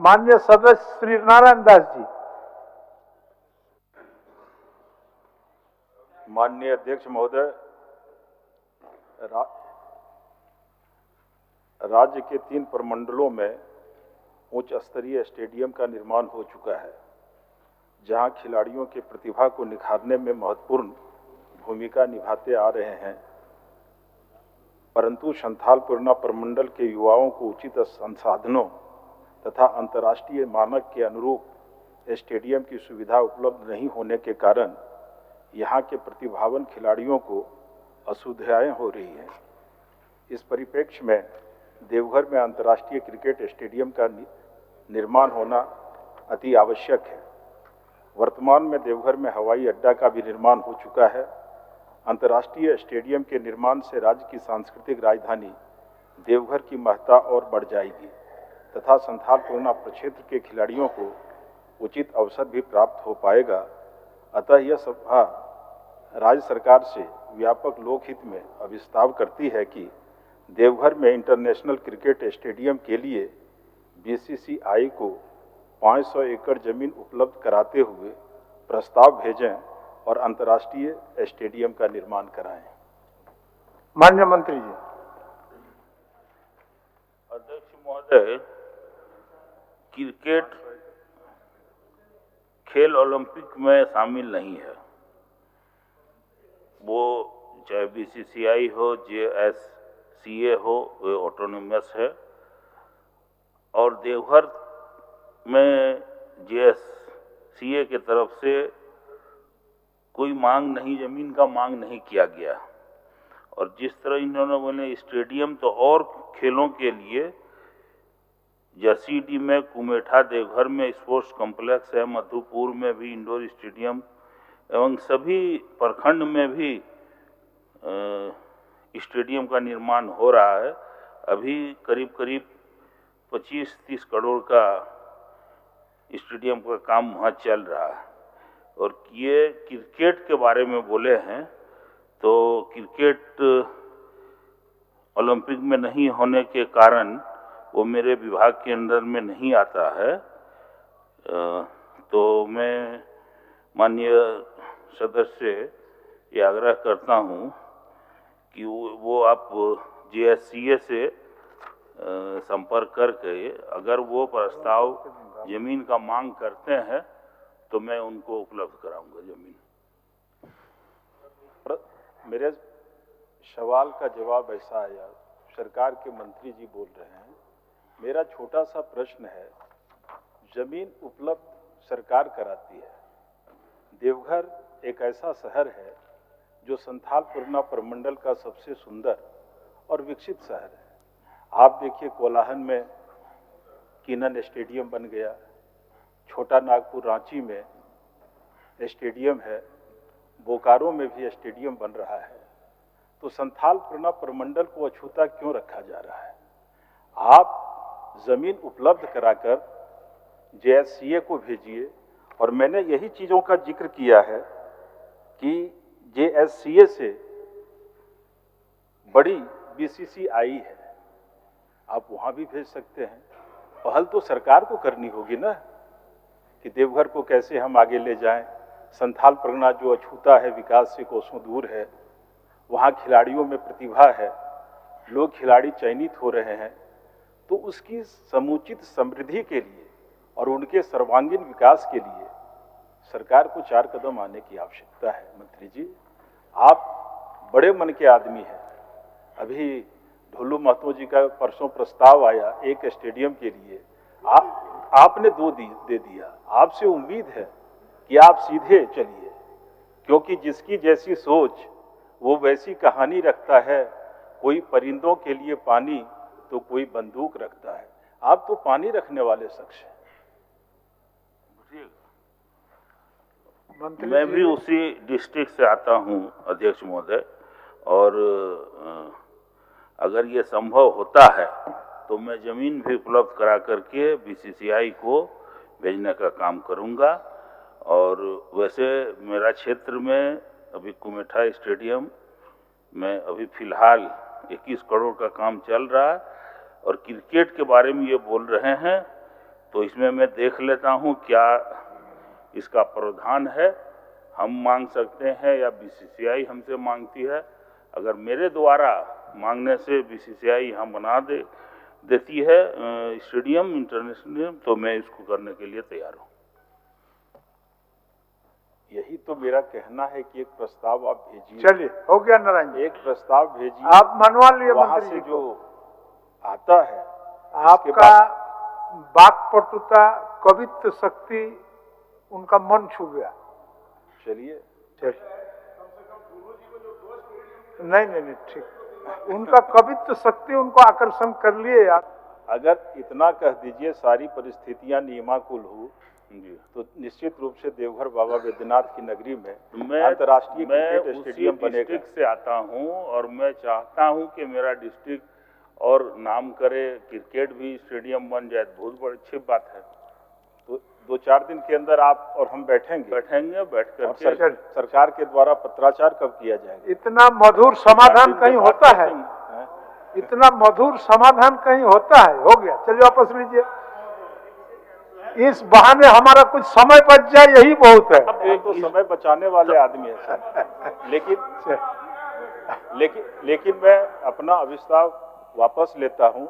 माननीय सदस्य श्री नारायण दास जी। माननीय अध्यक्ष महोदय, राज्य के 3 प्रमंडलों में उच्च स्तरीय स्टेडियम का निर्माण हो चुका है, जहां खिलाड़ियों की प्रतिभा को निखारने में महत्वपूर्ण भूमिका निभाते आ रहे हैं। परंतु संथालपुरना प्रमंडल के युवाओं को उचित संसाधनों तथा अंतर्राष्ट्रीय मानक के अनुरूप स्टेडियम की सुविधा उपलब्ध नहीं होने के कारण यहाँ के प्रतिभावान खिलाड़ियों को असुविधाएं हो रही हैं। इस परिप्रेक्ष्य में देवघर में अंतर्राष्ट्रीय क्रिकेट स्टेडियम का निर्माण होना अति आवश्यक है। वर्तमान में देवघर में हवाई अड्डा का भी निर्माण हो चुका है। अंतर्राष्ट्रीय स्टेडियम के निर्माण से राज्य की सांस्कृतिक राजधानी देवघर की महत्ता और बढ़ जाएगी तथा संथालपुरना प्रक्षेत्र के खिलाड़ियों को उचित अवसर भी प्राप्त हो पाएगा। अतः यह सभा राज्य सरकार से व्यापक लोकहित में अभिस्ताव करती है कि देवघर में इंटरनेशनल क्रिकेट स्टेडियम के लिए बीसीसीआई को 500 एकड़ जमीन उपलब्ध कराते हुए प्रस्ताव भेजें और अंतर्राष्ट्रीय स्टेडियम का निर्माण कराएं। माननीय मंत्री जी। अध्यक्ष महोदय, क्रिकेट खेल ओलंपिक में शामिल नहीं है। वो चाहे बीसीसीआई हो, जेएससीए हो, वे ऑटोनोमस है। और देवघर में जेएससीए की तरफ से कोई मांग नहीं, जमीन का मांग नहीं किया गया। और जिस तरह इन्होंने बोले स्टेडियम, तो और खेलों के लिए जसीडी में, कुमेठा, देवघर में स्पोर्ट्स कॉम्प्लेक्स है, मधुपुर में भी इंडोर स्टेडियम एवं सभी प्रखंड में भी स्टेडियम का निर्माण हो रहा है। अभी करीब करीब 25-30 करोड़ का स्टेडियम का काम वहाँ चल रहा है। और ये क्रिकेट के बारे में बोले हैं, तो क्रिकेट ओलंपिक में नहीं होने के कारण वो मेरे विभाग के अंदर में नहीं आता है। तो मैं माननीय सदस्य से ये आग्रह करता हूँ कि वो आप जेएससीए से संपर्क करके अगर वो प्रस्ताव जमीन का मांग करते हैं तो मैं उनको उपलब्ध कराऊंगा जमीन। मेरे सवाल का जवाब ऐसा आया, सरकार के मंत्री जी बोल रहे हैं। मेरा छोटा सा प्रश्न है, जमीन उपलब्ध सरकार कराती है। देवघर एक ऐसा शहर है जो संथालपुरना प्रमंडल का सबसे सुंदर और विकसित शहर है। आप देखिए, कोलाहन में किनन स्टेडियम बन गया, छोटा नागपुर रांची में स्टेडियम है, बोकारो में भी स्टेडियम बन रहा है। तो संथालपुरना प्रमंडल को अछूता क्यों रखा जा रहा है? आप जमीन उपलब्ध कराकर जेएससीए को भेजिए। और मैंने यही चीजों का जिक्र किया है कि जेएससीए से बड़ी बीसीसीआई है, आप वहां भी भेज सकते हैं। पहल तो सरकार को करनी होगी ना कि देवघर को कैसे हम आगे ले जाएं। संथालपुरना जो अछूता है, विकास से कोसों दूर है, वहां खिलाड़ियों में प्रतिभा है, लोग खिलाड़ी चयनित हो रहे हैं। तो उसकी समुचित समृद्धि के लिए और उनके सर्वांगीण विकास के लिए सरकार को 4 कदम आने की आवश्यकता है। मंत्री जी, आप बड़े मन के आदमी हैं। अभी ढोलू महतो जी का परसों प्रस्ताव आया एक स्टेडियम के लिए, आपने 2 दे दिया। आपसे उम्मीद है कि आप सीधे चलिए, क्योंकि जिसकी जैसी सोच वो वैसी कहानी रखता है। कोई परिंदों के लिए पानी तो कोई बंदूक रखता है। आप तो पानी रखने वाले शख्स हैं। मैं भी उसी डिस्ट्रिक्ट से आता हूं अध्यक्ष महोदय, और अगर ये संभव होता है तो मैं जमीन भी उपलब्ध करा करके बीसीसीआई को भेजने का काम करूंगा। और वैसे मेरा क्षेत्र में अभी कुमेठा स्टेडियम में अभी फिलहाल 21 करोड़ का काम चल रहा है। और क्रिकेट के बारे में ये बोल रहे हैं तो इसमें मैं देख लेता हूं क्या इसका प्रावधान है, हम मांग सकते हैं या बीसीसीआई हमसे मांगती है। अगर मेरे द्वारा मांगने से बीसीसीआई यहाँ बना देती है स्टेडियम इंटरनेशनल, तो मैं इसको करने के लिए तैयार हूँ। यही तो मेरा कहना है कि एक प्रस्ताव आप भेजिए। चलिए, हो गया नारायण जी, एक प्रस्ताव भेजिए, आप मनवा लिए वहां मंत्री से जी जो को। आता है आपका वाक्पटुता, कवित्व शक्ति उनका मन छू गया। चलिए, नहीं नहीं नहीं, ठीक, उनका कवित्व शक्ति उनको आकर्षण कर लिए यार। अगर इतना कह दीजिए सारी परिस्थितियां नियमाकुल हो तो निश्चित रूप से देवघर बाबा बैद्यनाथ की नगरी में अंतर्राष्ट्रीय क्रिकेट स्टेडियम बनेगा। डिस्ट्रिक्ट से आता हूं और मैं चाहता हूं कि मेरा डिस्ट्रिक्ट और नाम करे, क्रिकेट भी स्टेडियम बन जाए, बहुत बड़ी अच्छी बात है। तो 2-4 दिन के अंदर आप और हम बैठेंगे बैठ कर सरकार के द्वारा पत्राचार कब किया जाएगा? इतना मधुर समाधान कहीं होता है? इतना मधुर समाधान कहीं होता है? हो गया, चलिए वापस लीजिए। इस बहाने हमारा कुछ समय बच जाए, यही बहुत है। अब ये तो समय बचाने वाले आदमी है सर। लेकिन मैं अपना अभिस्ताव वापस लेता हूं।